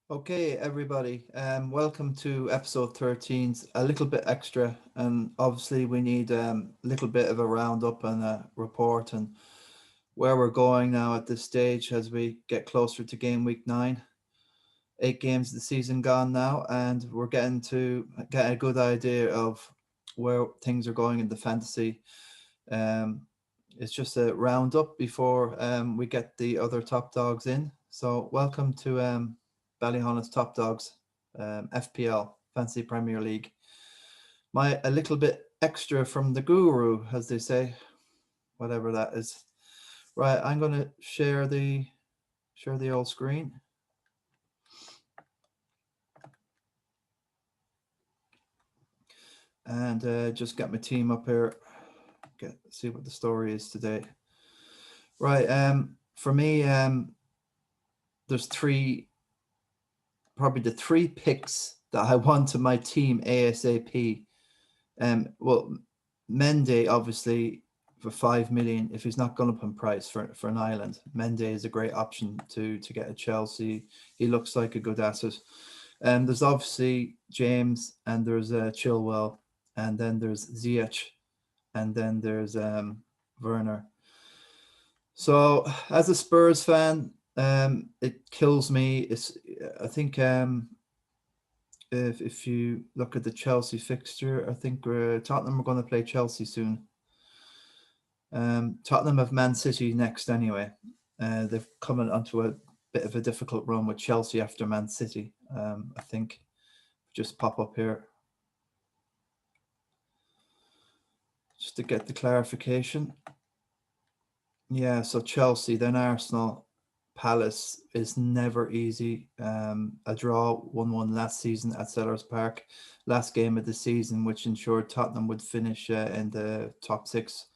Okay, everybody, welcome to episode 13. A little bit extra, and obviously we need a little bit of a roundup and a report and where we're going now at this stage as we get closer to game week 9. 8 games of the season gone now, and we're getting to get a good idea of where things are going in the fantasy. Um, it's just a roundup before we get the other top dogs in. So welcome to Ballyhaunis Top Dogs, FPL, Fantasy Premier League. A little bit extra from the guru, as they say, whatever that is. Right, I'm gonna share the old screen and just get my team up here. See what the story is today. Right, for me, there's probably the three picks that I want to my team ASAP. Well, Mendy obviously for 5 million. If he's not going up in price for an island, Mendy is a great option to get at Chelsea. He looks like a good asset. There's obviously James, and there's Chilwell, and then there's Ziyech, and then there's Werner. So as a Spurs fan, it kills me. I think if you look at the Chelsea fixture, I think Tottenham are going to play Chelsea soon. Tottenham have Man City next anyway. They've come onto a bit of a difficult run with Chelsea after Man City. I think just pop up here just to get the clarification. Yeah, so Chelsea, then Arsenal, Palace is never easy. A draw 1-1 last season at Sellers Park, last game of the season, which ensured Tottenham would finish in the top six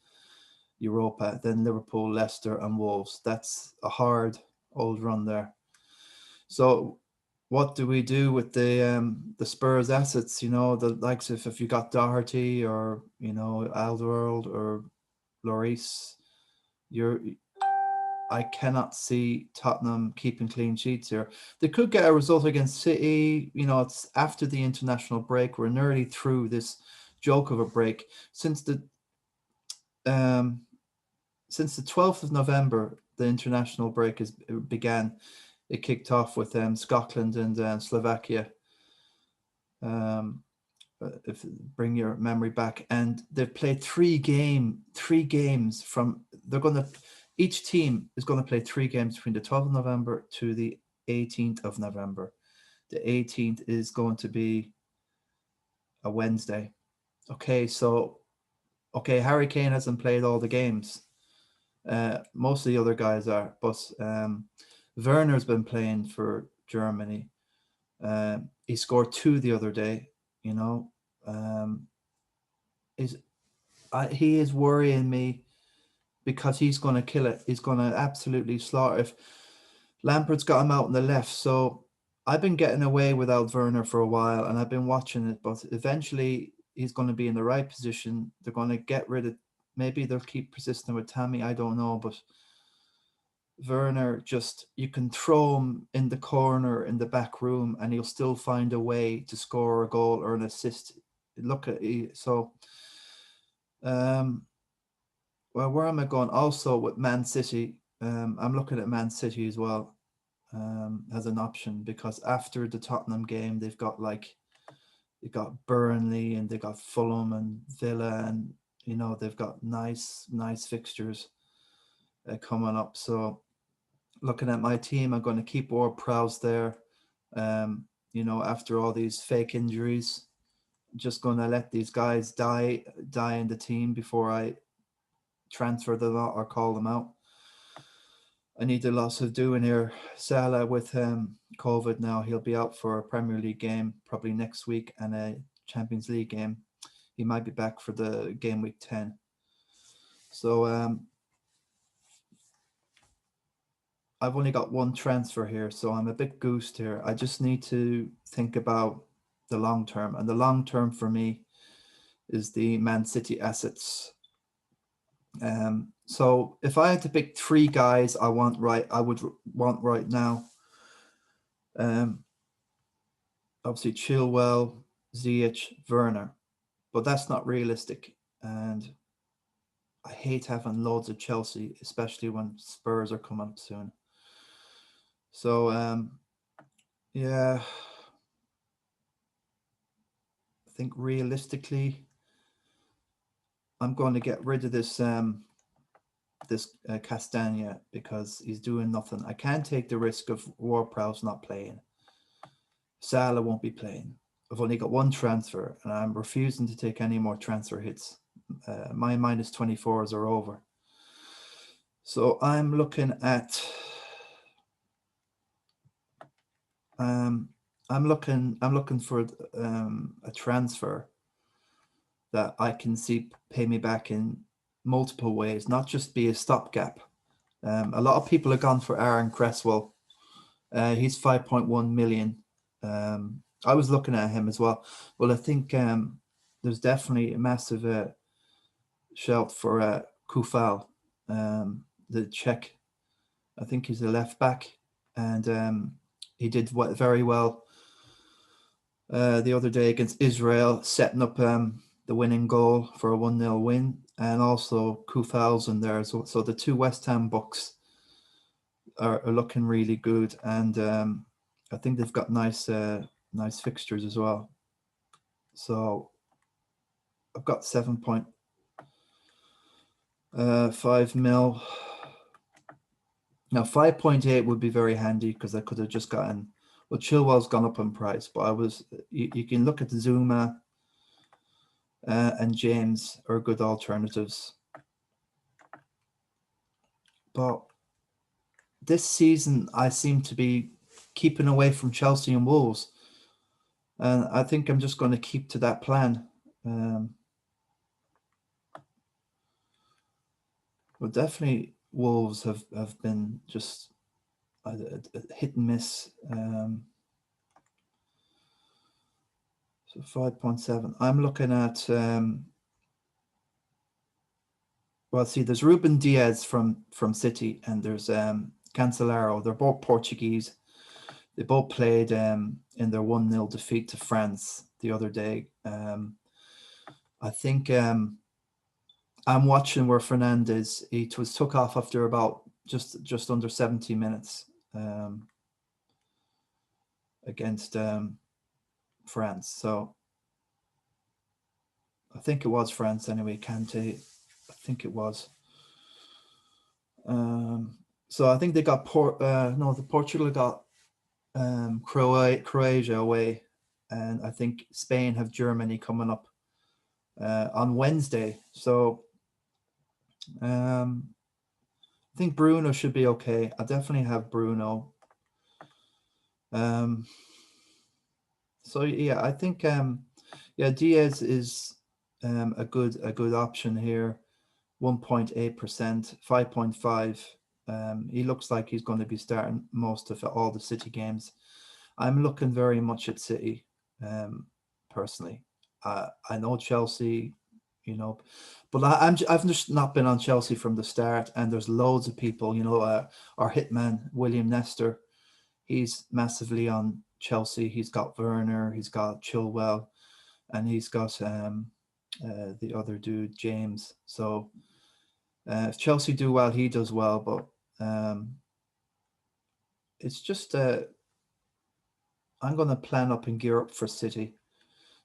Europa. Then Liverpool, Leicester, and Wolves. That's a hard old run there. So, what do we do with the Spurs assets? The likes of if you got Doherty or Alderweireld or Lloris, you're I cannot see Tottenham keeping clean sheets here. They could get a result against City. It's after the international break. We're nearly through this joke of a break. Um, since the 12th of November, the international break began. It kicked off with Scotland and Slovakia. Um, if bring your memory back, and they've played three games from. They're going to Each team is going to play three games between the 12th of November to the 18th of November. The 18th is going to be a Wednesday. Okay, Harry Kane hasn't played all the games. Most of the other guys are, but Werner's been playing for Germany. He scored two the other day. Um, is he is worrying me because he's going to kill it. He's going to absolutely slaughter. If Lampard's got him out on the left, so I've been getting away without Werner for a while, and I've been watching it. But eventually, he's going to be in the right position. They're going to get rid of. Maybe they'll keep persisting with Tammy. I don't know, but Werner, just you can throw him in the corner in the back room, and he'll still find a way to score a goal or an assist. Look at so. Um, well, where am I going? Also with Man City, I'm looking at Man City as well as an option because after the Tottenham game, they got Burnley and they got Fulham and Villa, and they've got nice fixtures coming up. So looking at my team, I'm going to keep Ward-Prowse there. After all these fake injuries, just going to let these guys die in the team before I transfer them out or call them out. I need a lot of doing here. Salah with COVID now, he'll be out for a Premier League game probably next week and a Champions League game. He might be back for the game week 10. So I've only got one transfer here, so I'm a bit goosed here. I just need to think about the long term, and the long term for me is the Man City assets. So if I had to pick three guys I would want right now. obviously Chilwell, Ziyech, Werner, but that's not realistic. And I hate having loads of Chelsea, especially when Spurs are coming up soon. So yeah, I think realistically, I'm going to get rid of this Castagna because he's doing nothing. I can't take the risk of Ward-Prowse not playing. Salah won't be playing. I've only got one transfer, and I'm refusing to take any more transfer hits. My minus 24s are over. So I'm looking at I'm looking for a transfer that I can see pay me back in multiple ways, not just be a stopgap. A lot of people have gone for Aaron Creswell. He's 5.1 million. I was looking at him as well. Well, I think there's definitely a massive shout for Kufal, the Czech. I think he's a left back, and he did very well the other day against Israel, setting up the winning goal for a 1-0 win, and also Kufal's in there as well. So the two West Ham books are looking really good, and I think they've got nice fixtures as well. So I've got 7.5 mil. Now 5.8 would be very handy because I could have just gotten. Well, Chilwell's gone up in price, but you can look at the Zuma and James are good alternatives. But this season, I seem to be keeping away from Chelsea and Wolves. And I think I'm just going to keep to that plan. Well, definitely Wolves have been just a hit and miss. So 5.7. I'm looking at well, see, there's Ruben Diaz from City, and there's Cancelaro. They're both Portuguese. They both played in their 1-0 defeat to France the other day. I think I'm watching where Fernandes, he was took off after about just under 70 minutes against France. So I think it was France anyway, Kante. I think it was. So I think they got the Portugal got Croatia away, and I think Spain have Germany coming up on Wednesday. So I think Bruno should be okay. I definitely have Bruno. So yeah, I think Diaz is a good option here. 1.8%, 5.5. He looks like he's going to be starting most of all the City games. I'm looking very much at City, personally. I know Chelsea, but I've just not been on Chelsea from the start. And there's loads of people, our hitman William Nestor, he's massively on Chelsea. He's got Werner, he's got Chilwell, and he's got the other dude James. So if Chelsea do well, he does well, but it's just I'm going to plan up and gear up for City.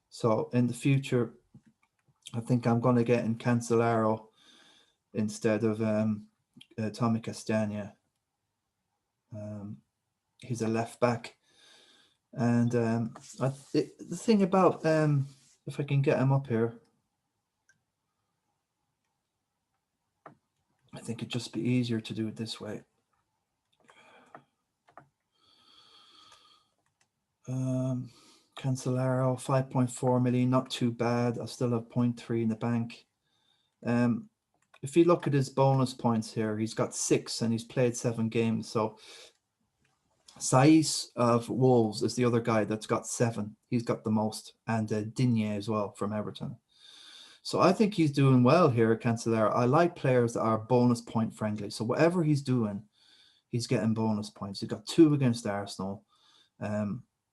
So in the future, I think I'm going to get in Cancelaro instead of Tommy Castagna. He's a left back, and the thing about if I can get him up here, I think it'd just be easier to do it this way. Cancelaro, 5.4 million, not too bad. I still have 0.3 in the bank. If you look at his bonus points here, he's got 6 and he's played 7 games. So Saiz of Wolves is the other guy that's got 7. He's got the most, and Digne as well from Everton. So I think he's doing well here at Cancelaro. I like players that are bonus point friendly. So whatever he's doing, he's getting bonus points. He got 2 against Arsenal.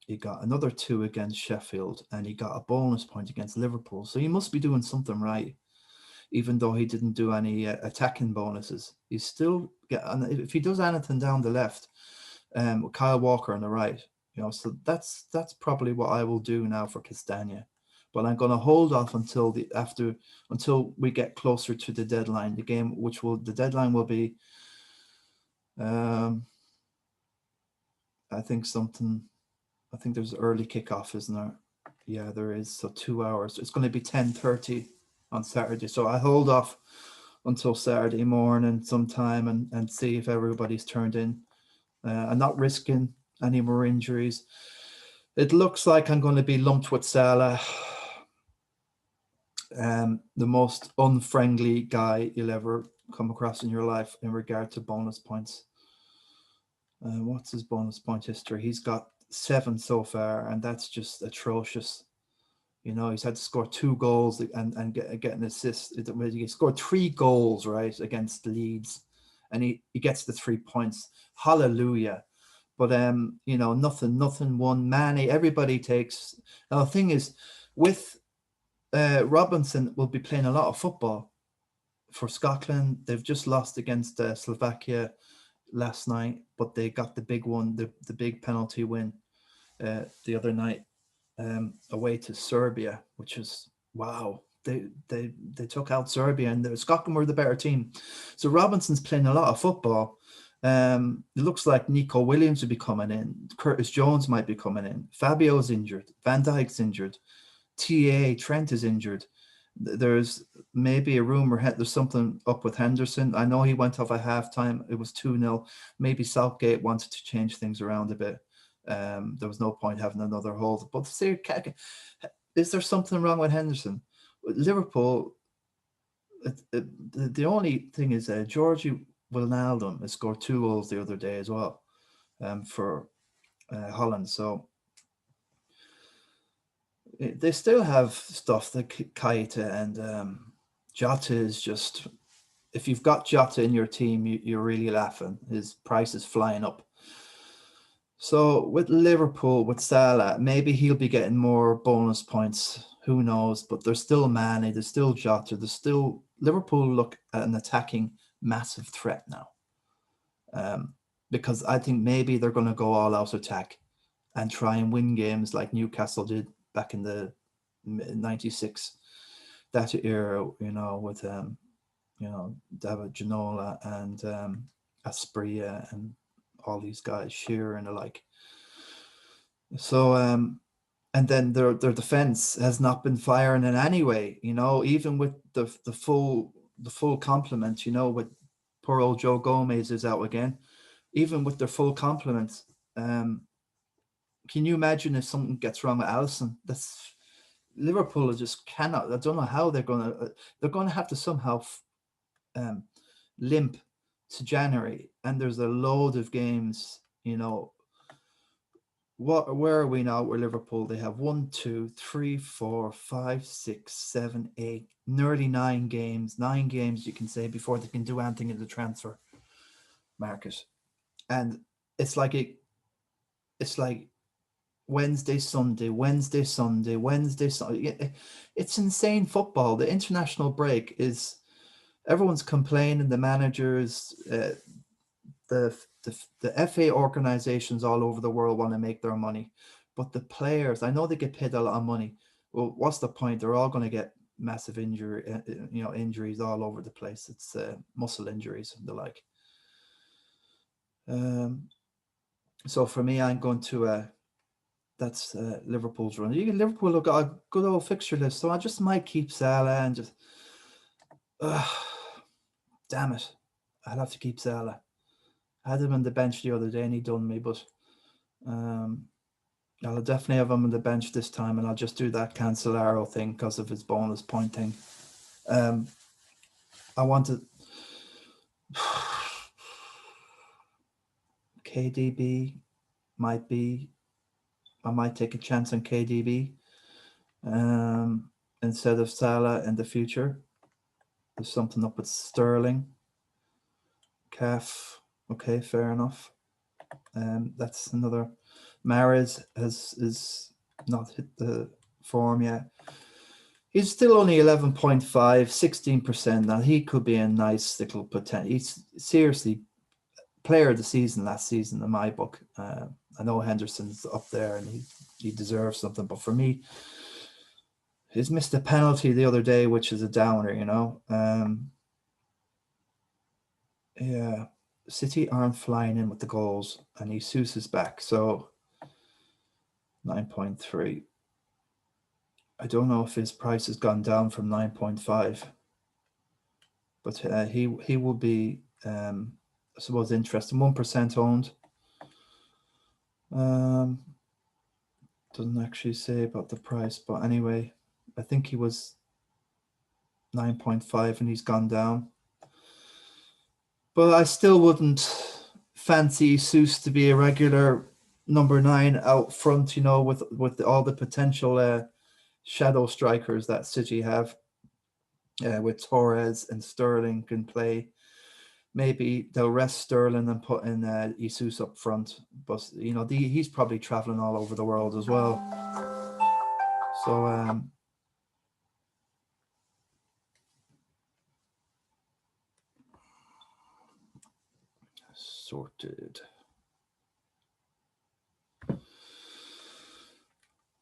he got another 2 against Sheffield, and he got a bonus point against Liverpool. So he must be doing something right, even though he didn't do any attacking bonuses. He's still and if he does anything down the left, with Kyle Walker on the right, so that's probably what I will do now for Castagna. But I'm going to hold off until we get closer to the deadline. The deadline will be, I think there's early kickoff, isn't there? Yeah, there is. So 2 hours. It's going to be 10:30 on Saturday. So I hold off until Saturday morning sometime and see if everybody's turned in. I'm not risking any more injuries. It looks like I'm going to be lumped with Salah. The most unfriendly guy you'll ever come across in your life in regard to bonus points. What's his bonus point history? He's got 7 so far, and that's just atrocious. He's had to score 2 goals and get an assist. He scored 3 goals, right, against Leeds, and he gets the 3 points. Hallelujah. But nothing won. Mane, everybody takes. Now the thing is, with Robinson will be playing a lot of football for Scotland. They've just lost against Slovakia last night, but they got the big one, the big penalty win the other night away to Serbia, which is wow. They took out Serbia, and Scotland were the better team. So Robinson's playing a lot of football. It looks like Nico Williams will be coming in. Curtis Jones might be coming in. Fabio's injured. Van Dijk's injured. Trent is injured. There's maybe a rumor there's something up with Henderson. I know he went off at halftime. It was 2-0. Maybe Southgate wanted to change things around a bit. There was no point having another hold. But is there something wrong with Henderson? Liverpool, the only thing is Georgie Wijnaldum has scored 2 goals the other day as well for Holland. So they still have stuff like Keita and Jota is just, if you've got Jota in your team, you're really laughing. His price is flying up. So with Liverpool, with Salah, maybe he'll be getting more bonus points. Who knows? But there's still Mane, there's still Jota, there's still Liverpool look at an attacking massive threat now. Because I think maybe they're going to go all out attack and try and win games like Newcastle did back in the 96, that era, with David Ginola and Asprilla and all these guys, Shearer and the like. So and then their defense has not been firing in any way, even with the full complement, with poor old Joe Gomez is out again. Even with their full complement, can you imagine if something gets wrong with Alisson? That's Liverpool just cannot. I don't know how they're going to have to somehow limp to January, and there's a load of games. Where are we now? We're Liverpool. They have 1, 2, 3, 4, 5, 6, 7, 8, nearly 9 games. 9 games, you can say, before they can do anything in the transfer market. And it's like Wednesday, Sunday. It's insane football. The international break is, everyone's complaining. The managers, the FA organizations all over the world want to make their money, but the players, I know they get paid a lot of money. Well, what's the point? They're all going to get massive injuries all over the place. It's muscle injuries and the like. So for me, I'm going to that's Liverpool's run. Liverpool have got a good old fixture list, so I just might keep Salah and just damn it, I'll have to keep Salah. I had him on the bench the other day and he done me, but I'll definitely have him on the bench this time, and I'll just do that Cancelaro thing because of his bonus point thing. I wanted KDB I might take a chance on KDB instead of Salah in the future. There's something up with Sterling. Calf. Okay, fair enough. That's another Mahrez is not hit the form yet. He's still only 11.5, 16%. Now he could be a nice little potential. He's seriously player of the season last season in my book. I know Henderson's up there and he deserves something, but for me, he's missed a penalty the other day, which is a downer, you know. Yeah, City aren't flying in with the goals, and Jesus is back, so 9.3. I don't know if his price has gone down from 9.5, but he will be, I suppose, interesting. 1% owned. Doesn't actually say about the price, but anyway, I think he was 9.5 and he's gone down. But I still wouldn't fancy Jesus to be a regular number 9 out front, you know, with all the potential shadow strikers that City have. With Torres and Sterling can play. Maybe they'll rest Sterling and put in Jesus up front. But, you know, he's probably traveling all over the world as well. So, sorted.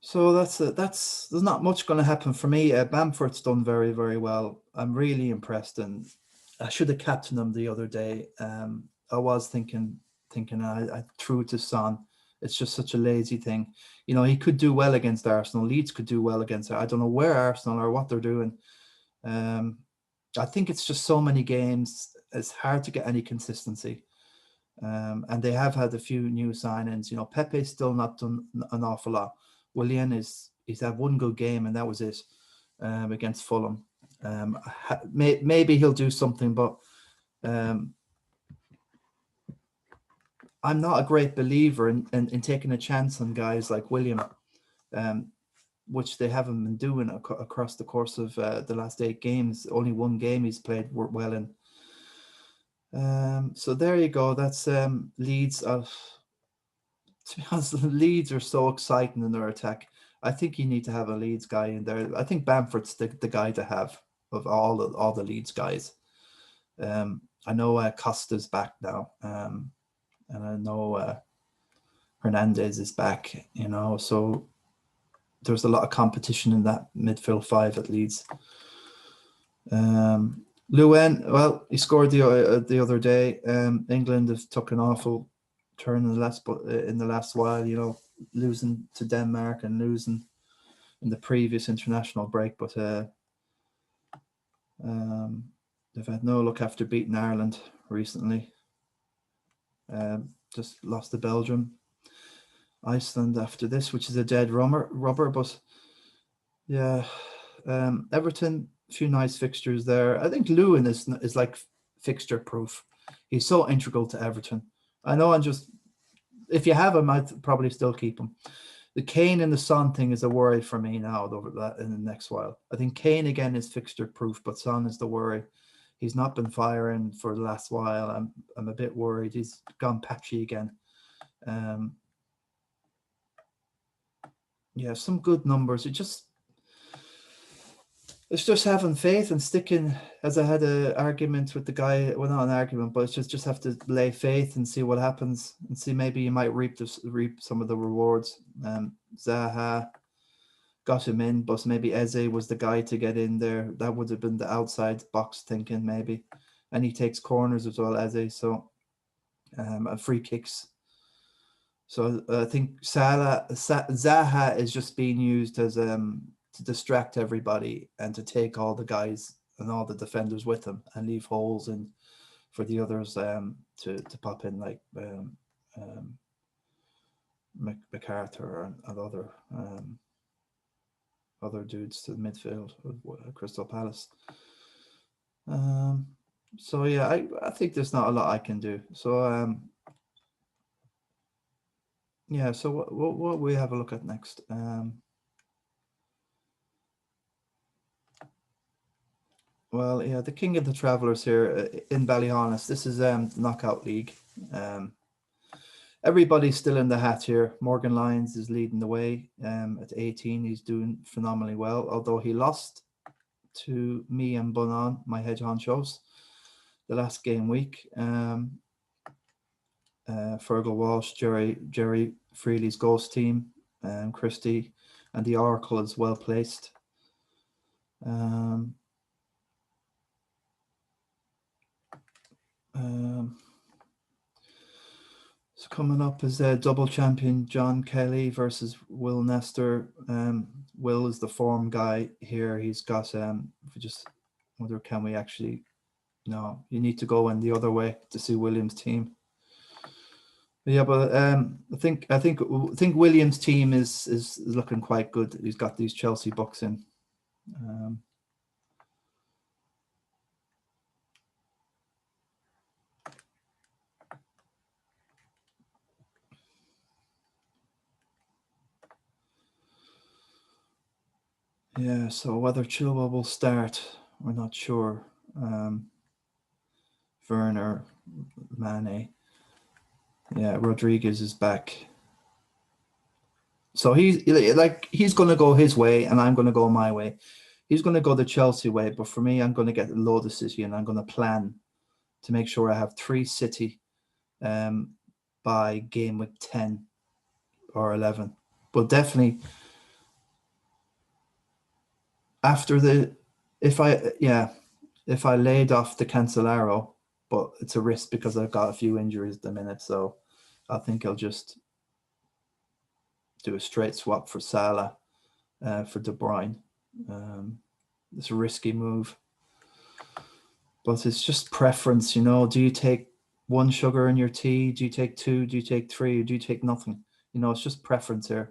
So there's not much going to happen for me. Bamford's done very, very well. I'm really impressed, and I should have captained him the other day. I was thinking I threw it to Son. It's just such a lazy thing. You know, he could do well against Arsenal. Leeds could do well against. I don't know where Arsenal or what they're doing. I think it's just so many games. It's hard to get any consistency. And they have had a few new signings. You know, Pepe's still not done an awful lot. Willian he's had one good game and that was it against Fulham. Maybe he'll do something, but I'm not a great believer in taking a chance on guys like William, which they haven't been doing across the course of the last 8 games. Only one game he's played well in. So there you go. That's Leeds. To be honest, the Leeds are so exciting in their attack. I think you need to have a Leeds guy in there. I think Bamford's the guy to have of all the Leeds guys. I know Costa's back now, and I know Hernandez is back. You know, so there's a lot of competition in that midfield 5 at Leeds. Lewin, well, he scored the other day. England have took an awful turn in the last while, you know, losing to Denmark and losing in the previous international break, but they've had no luck after beating Ireland recently. Just lost to Belgium. Iceland after this, which is a dead rubber, but yeah, Everton, a few nice fixtures there. I think Lewin is like fixture proof. He's so integral to Everton. I know if you have him, I'd probably still keep him. The Kane and the Son thing is a worry for me now over that in the next while. I think Kane again is fixture proof, but Son is the worry. He's not been firing for the last while. I'm a bit worried. He's gone patchy again. Yeah, some good numbers. It's just having faith and sticking, as I had an argument with the guy, well, not an argument, but it's just have to lay faith and see what happens and see maybe you might reap some of the rewards. Zaha got him in, but maybe Eze was the guy to get in there. That would have been the outside box thinking maybe. And he takes corners as well, Eze, so and free kicks. So I think Zaha is just being used as to distract everybody and to take all the guys and all the defenders with them and leave holes in for the others to pop in, like MacArthur and other dudes to the midfield of Crystal Palace. So yeah, I think there's not a lot I can do. So yeah, so what we have a look at next? Well, yeah, the King of the Travellers here in Ballyhaunis. This is the Knockout League. everybody's still in the hat here. Morgan Lyons is leading the way. At 18, he's doing phenomenally well, although he lost to me and Bunan, my hedge honchos, the last game week. Fergal Walsh, Jerry Freely's Ghost team, Christie, and the Oracle is well placed. So coming up is double champion John Kelly versus Will Nestor. Will is the form guy here. He's got just whether can we actually no, you need to go in the other way to see Williams' team. Yeah, but I think Williams' team is looking quite good. He's got these Chelsea bucks in. Yeah, so whether Chilwell will start, we're not sure. Werner, Mane. Yeah, Rodriguez is back. So he's going to go his way, and I'm going to go my way. He's going to go the Chelsea way, but for me, I'm going to get a load of City, and I'm going to plan to make sure I have 3 City by game week 10 or 11. But definitely after if I laid off the Cancelaro, but it's a risk because I've got a few injuries at the minute, so I think I'll just do a straight swap for Salah for De Bruyne. It's a risky move, but it's just preference, you know. Do you take 1 sugar in your tea? Do you take 2? Do you take 3? Or do you take nothing? You know, it's just preference here.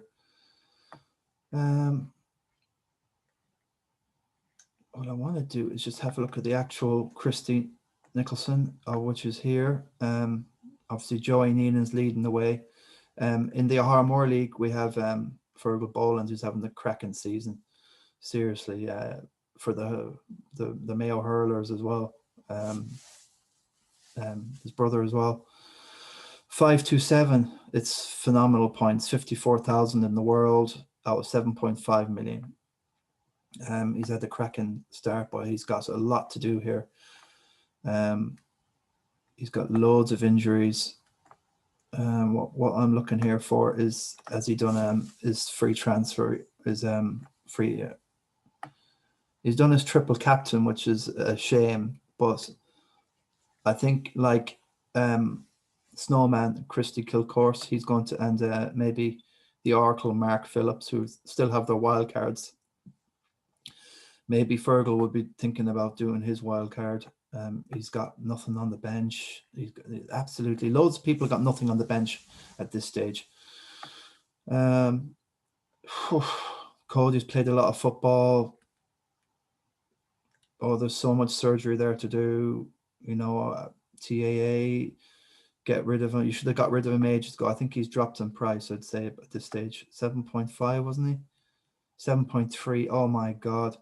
What I want to do is just have a look at the actual Christy Nicholson, which is here. Obviously, Joey Neenan's leading the way. In the Harmore League, we have Fergal Boland, who's having the cracking season. Seriously, for the Mayo Hurlers as well. His brother as well. 527. It's phenomenal points. 54,000 in the world out of 7.5 million. He's had the cracking start, but he's got a lot to do here. He's got loads of injuries. What I'm looking here for is, has he done his free transfer? Is free? He's done his triple captain, which is a shame. But I think like Snowman, Christy Kilcourse, he's going to, and maybe the Oracle, Mark Phillips, who still have their wild cards. Maybe Fergal would be thinking about doing his wild card. He's got nothing on the bench. He's got, absolutely loads of people got nothing on the bench at this stage. Cody's played a lot of football. Oh, there's so much surgery there to do. You know, TAA, get rid of him. You should have got rid of him ages ago. I think he's dropped in price, I'd say, at this stage. 7.5, wasn't he? 7.3. Oh my God.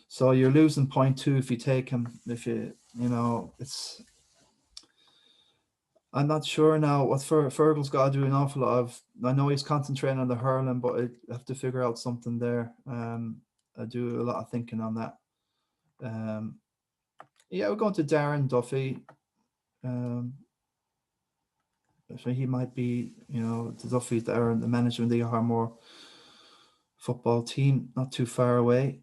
So you're losing 0.2 if you take him. If you know, it's. I'm not sure now what Fergal's got to do an awful lot of. I know he's concentrating on the hurling, but I have to figure out something there. I do a lot of thinking on that. Yeah, we're going to Darren Duffy. So he might be, you know, the Duffy there and the management of the Harmore football team, not too far away.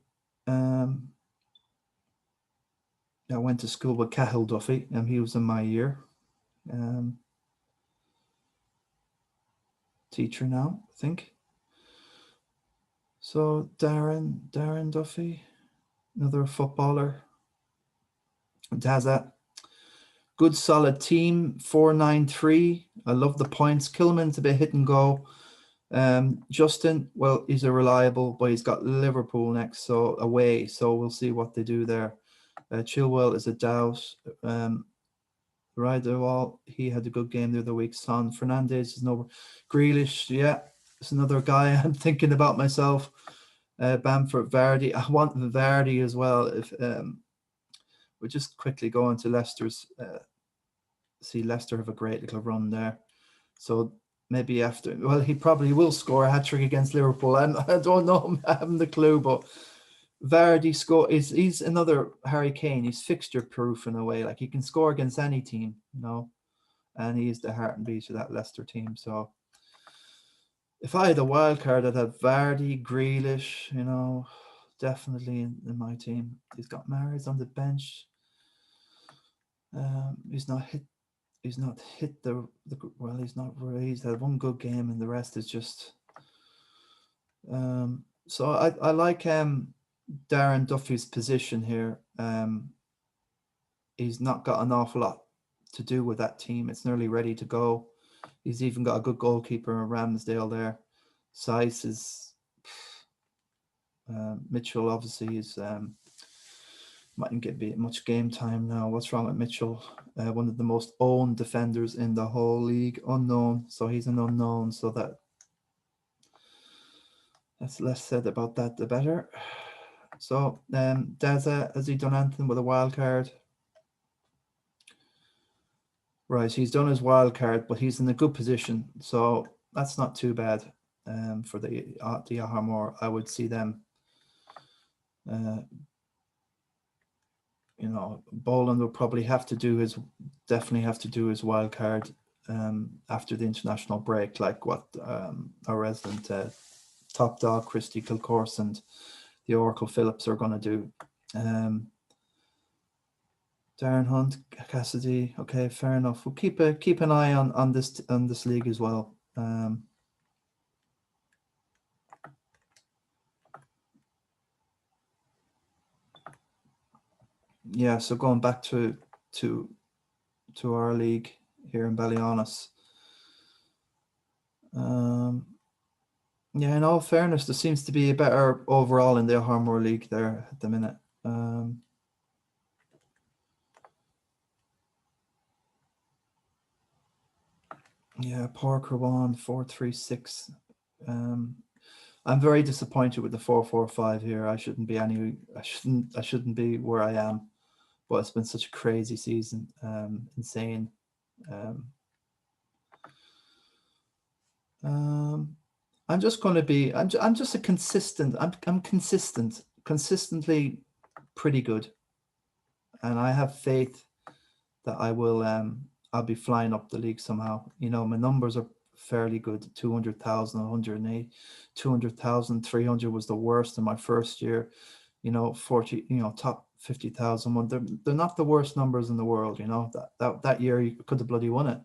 I went to school with Cahill Duffy, and he was in my year. Teacher now, I think. So Darren Duffy, another footballer. And has that good solid team, 493. I love the points. Kilman's a bit hit and go. Justin, well, he's a reliable, but he's got Liverpool next, so away. So we'll see what they do there. Chilwell is a doubt. Riderwall, he had a good game the other week. Son Fernandez is no. Grealish, yeah, it's another guy I'm thinking about myself. Bamford, Vardy. I want Vardy as well. If we're just quickly going to Leicester's. See Leicester have a great little run there. So maybe after, well, he probably will score a hat-trick against Liverpool. I don't know, I haven't the clue, but Vardy he's another Harry Kane. He's fixture proof in a way. Like, he can score against any team, and he's the heart and beat of that Leicester team. So if I had a wild card, I'd have Vardy, Grealish, definitely in my team. He's got Mahrez on the bench. He's not hit the well. He's had one good game, and the rest is just. So I like Darren Duffy's position here. He's not got an awful lot to do with that team. It's nearly ready to go. He's even got a good goalkeeper in Ramsdale there. Size is Mitchell obviously is mightn't get much game time now. What's wrong with Mitchell? One of the most owned defenders in the whole league, unknown. So he's an unknown. So that's less said about that, the better. So Daza, has he done anything with a wild card? Right, he's done his wild card, but he's in a good position, so that's not too bad. For the Ahamor, I would see them. Boland will probably definitely have to do his wild card after the international break, like what our resident top dog Christy Kilcourse and the Oracle Phillips are going to do. Darren Hunt, Cassidy. Okay, fair enough. We'll keep an eye on this league as well. Yeah, so going back to our league here in Ballyhaunis. Yeah, in all fairness, there seems to be a better overall in the Harmore League there at the minute. Yeah, Parker 436. I'm very disappointed with the 445 here. I shouldn't be where I am, but it's been such a crazy season, insane. I'm just going to be. I'm just a consistent. I'm consistently pretty good, and I have faith that I will. I'll be flying up the league somehow. My numbers are fairly good. 200,000, 108, 200,000, 300 was the worst in my first year. 40. Top 50,000 one. They're not the worst numbers in the world. That year you could have bloody won it.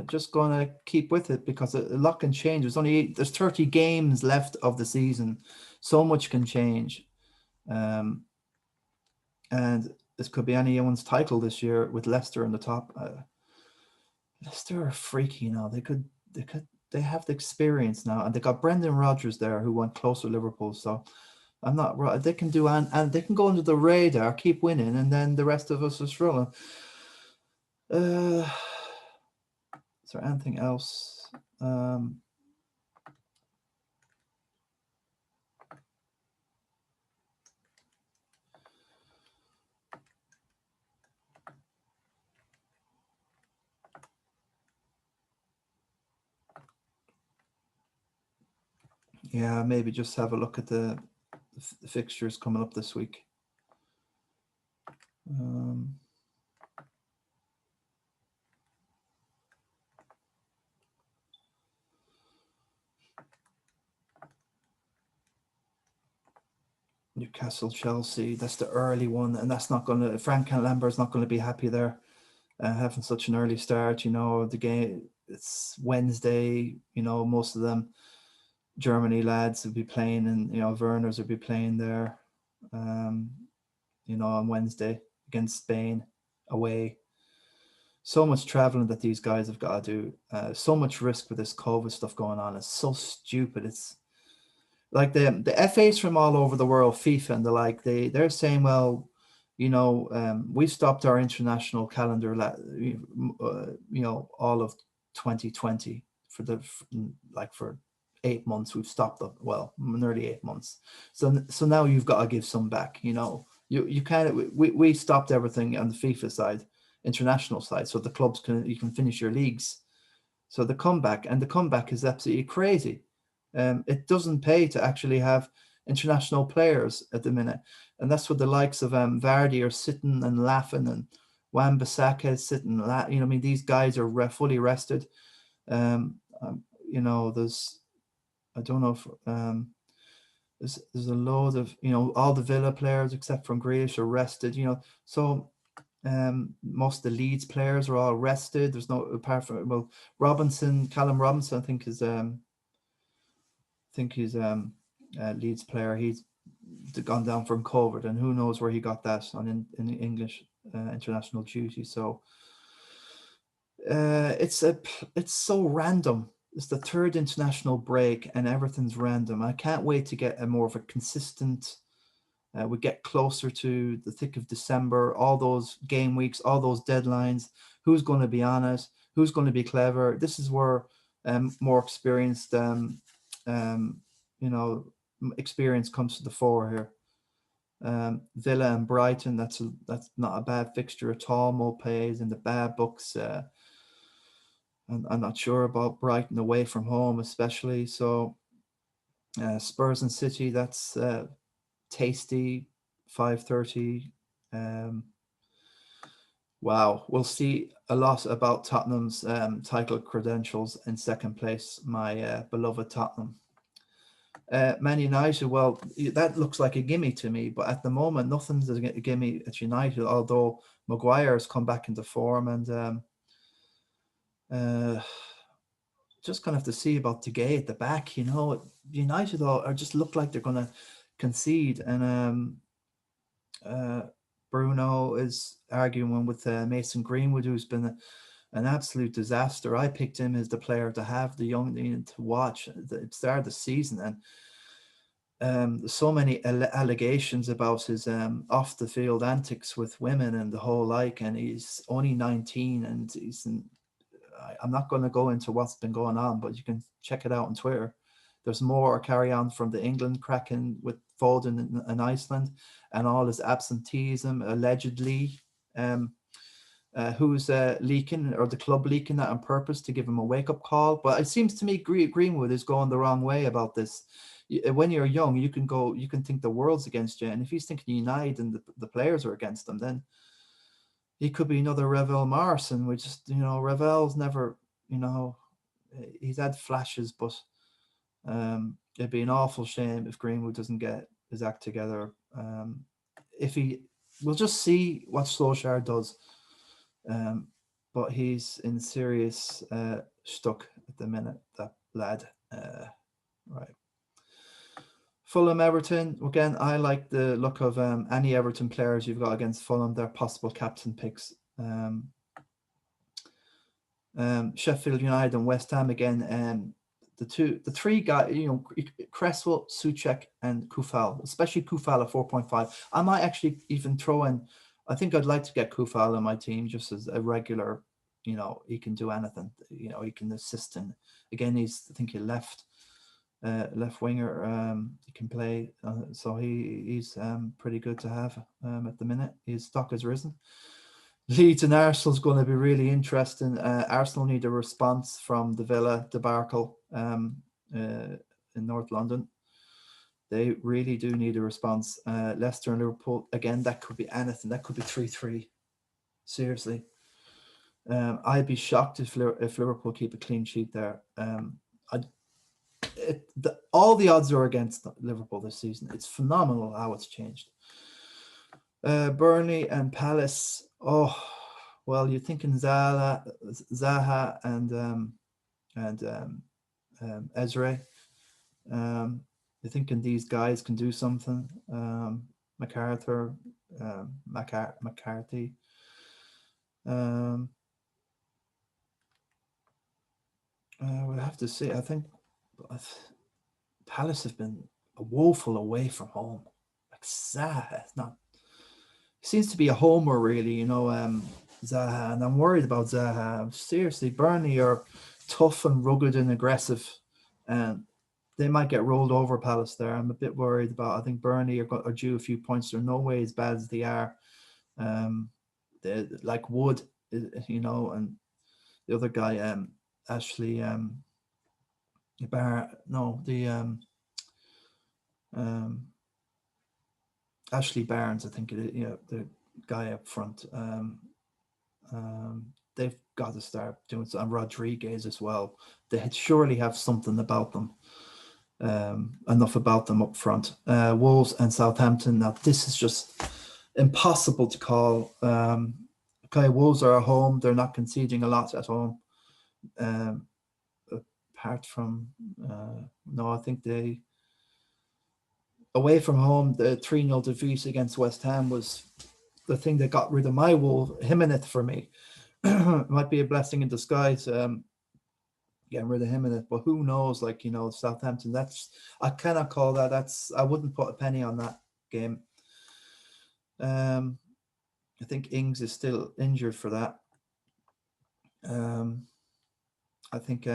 Just gonna keep with it because a lot can change. There's 30 games left of the season, so much can change, and this could be anyone's title this year with Leicester in the top. Leicester are freaky now. They have the experience now, and they got Brendan Rodgers there who went close with Liverpool. So I'm not right. They can do and they can go under the radar, keep winning, and then the rest of us are struggling. Is there anything else? Yeah, maybe just have a look at the fixtures coming up this week. Newcastle, Chelsea, that's the early one, and that's not going to. Frank Lambert's not going to be happy there, having such an early start. The game, it's Wednesday. Most of them Germany lads will be playing, and Werners will be playing there. On Wednesday against Spain away. So much traveling that these guys have got to do. So much risk with this COVID stuff going on. It's so stupid. It's like the FAs from all over the world, FIFA and the like. They're saying, well, we've stopped our international calendar. All of 2020 for 8 months. We've stopped them. Well, nearly 8 months. So now you've got to give some back. You kind of we stopped everything on the FIFA side. international side, so the clubs you can finish your leagues. So the comeback is absolutely crazy. It doesn't pay to actually have international players at the minute, and that's what the likes of Vardy are sitting and laughing, and Wan-Bissaka is sitting. I mean, these guys are fully rested. There's, I don't know if there's a load of, all the Villa players except from Grealish are rested. So most of the Leeds players are all rested. There's no, apart from, well, Callum Robinson, I think he's Leeds player. He's gone down from COVID, and who knows where he got that on in English international duty. So it's so random. It's the third international break, and everything's random. I can't wait to get a more of a consistent. We get closer to the thick of December, all those game weeks, all those deadlines. Who's going to be on it? Who's going to be clever? This is where more experienced, experience comes to the fore here. Villa and Brighton, that's not a bad fixture at all. Mopé is in the bad books. I'm not sure about Brighton away from home, especially. So Spurs and City, that's tasty. 5:30. Wow, we'll see a lot about Tottenham's title credentials in second place. My beloved Tottenham. Man United, well, that looks like a gimme to me, but at the moment, nothing's a gimme at United. Although Maguire has come back into form, and just gonna have to see about Gay at the back. United are just look like they're gonna concede, and Bruno is arguing with Mason Greenwood, who's been an absolute disaster. I picked him as the player to have, the young to watch at the start of the season, and there's so many allegations about his off the field antics with women and the whole like, and he's only 19, and I'm not going to go into what's been going on, but you can check it out on Twitter. There's more carry on from the England cracking with Foden in Iceland, and all his absenteeism allegedly. Who's leaking, or the club leaking that on purpose to give him a wake-up call? But it seems to me Greenwood is going the wrong way about this. When you're young, you can think the world's against you, and if he's thinking United and the players are against him, then he could be another Revel Morrison. We just, Revel's never, he's had flashes, but it'd be an awful shame if Greenwood doesn't get his act together. We'll just see what Solskjaer does. But he's in serious stuck at the minute, that lad. Right. Fulham Everton, again, I like the look of any Everton players you've got against Fulham. They're possible captain picks. Sheffield United and West Ham again. The three guys, Creswell, Souček, and Kufal, especially Kufal at 4.5. I might actually even throw in. I think I'd like to get Kufal on my team just as a regular. He can do anything. He can assist. And again, I think he left winger. He can play, so he's pretty good to have at the minute. His stock has risen. Leeds and Arsenal is going to be really interesting. Arsenal need a response from the Villa debacle in North London. They really do need a response. Leicester and Liverpool, again, that could be anything. That could be 3-3. Seriously. I'd be shocked if Liverpool keep a clean sheet there. All the odds are against Liverpool this season. It's phenomenal how it's changed. Burnley and Palace. Oh, well, you're thinking Zaha and Ezra. You're thinking these guys can do something. McCarthy. We'll have to see. I think Palace have been woeful away from home. Like Zaha, seems to be a homer, really, Zaha, and I'm worried about Zaha. Seriously, Burnley are tough and rugged and aggressive, and they might get rolled over, Palace there. I'm a bit worried about. I think Burnley are due a few points. They're no way as bad as they are. They're like Wood you know, and the other guy, Ashley, Ashley Barnes, I think it is, the guy up front. They've got to start doing some, and Rodriguez as well. They surely have something about them. Enough about them up front. Wolves and Southampton. Now this is just impossible to call. Okay, Wolves are at home. They're not conceding a lot at home. Apart from no, I think they away from home, the 3-0 defeat against West Ham was the thing that got rid of my Wolf Jimenez for me. It might be a blessing in disguise, getting rid of Jimenez, but who knows? Like, Southampton. I cannot call that. I wouldn't put a penny on that game. I think Ings is still injured for that. I think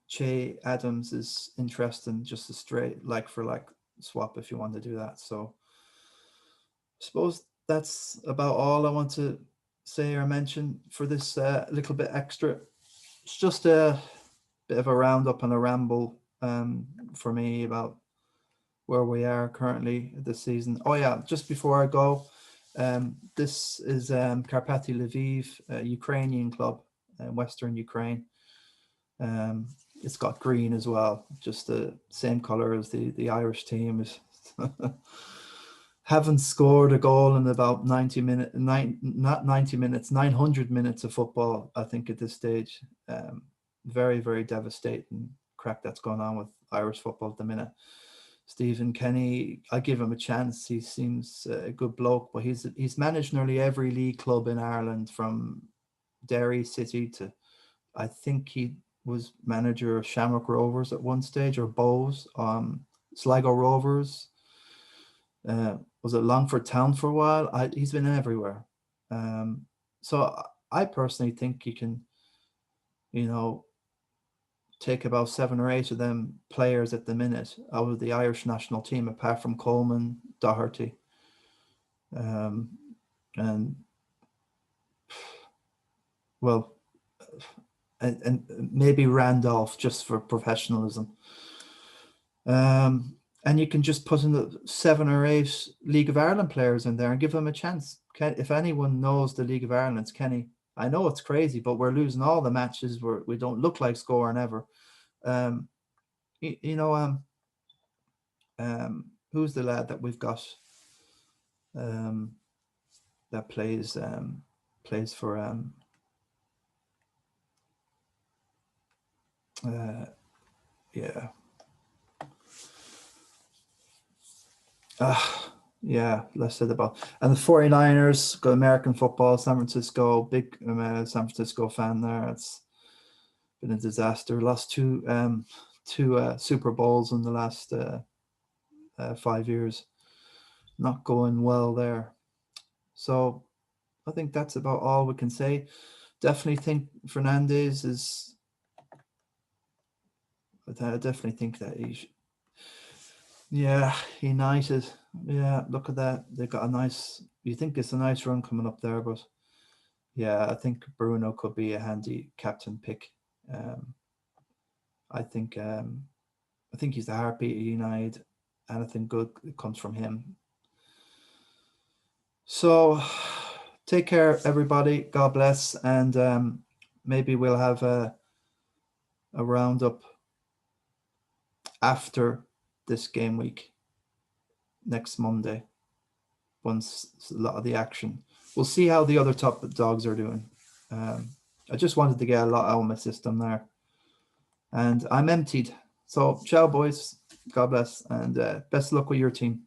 Che Adams is interesting, just a straight like for like swap if you want to do that. So I suppose that's about all I want to say or mention for this little bit extra. It's just a bit of a roundup and a ramble for me about where we are currently this season. Oh yeah, just before I go, this is Karpaty Lviv, a Ukrainian club in Western Ukraine. It's got green as well, just the same color as the Irish team. Haven't scored a goal in about 900 minutes of football, I think, at this stage. Very, very devastating crack that's going on with Irish football at the minute. Stephen Kenny, I give him a chance. He seems a good bloke, but he's managed nearly every league club in Ireland, from Derry City to, I think he was manager of Shamrock Rovers at one stage, or Bows, Sligo Rovers. Was it Longford Town for a while? He's been everywhere. So I personally think he can, take about 7 or 8 of them players at the minute out of the Irish national team, apart from Coleman, Doherty, and maybe Randolph, just for professionalism. And you can just put in the 7 or 8 League of Ireland players in there and give them a chance. If anyone knows the League of Ireland, it's Kenny. I know it's crazy, but we're losing all the matches. We don't look like scoring ever. Who's the lad that we've got that plays for less said about. And the 49ers got American football, San Francisco, big San Francisco fan there. It's been a disaster. Lost two Super Bowls in the last 5 years. Not going well there. So I think that's about all we can say. Definitely think Fernandez is. I definitely think that he should. Yeah, United. Yeah, look at that. They got a nice. You think it's a nice run coming up there, but yeah, I think Bruno could be a handy captain pick. I think he's the heartbeat of United. Anything good comes from him. So, take care, everybody. God bless, and maybe we'll have a roundup after this game week next Monday, once a lot of the action. We'll see how the other top dogs are doing. I just wanted to get a lot out of my system there, and I'm emptied. So ciao, boys. God bless, and best of luck with your team.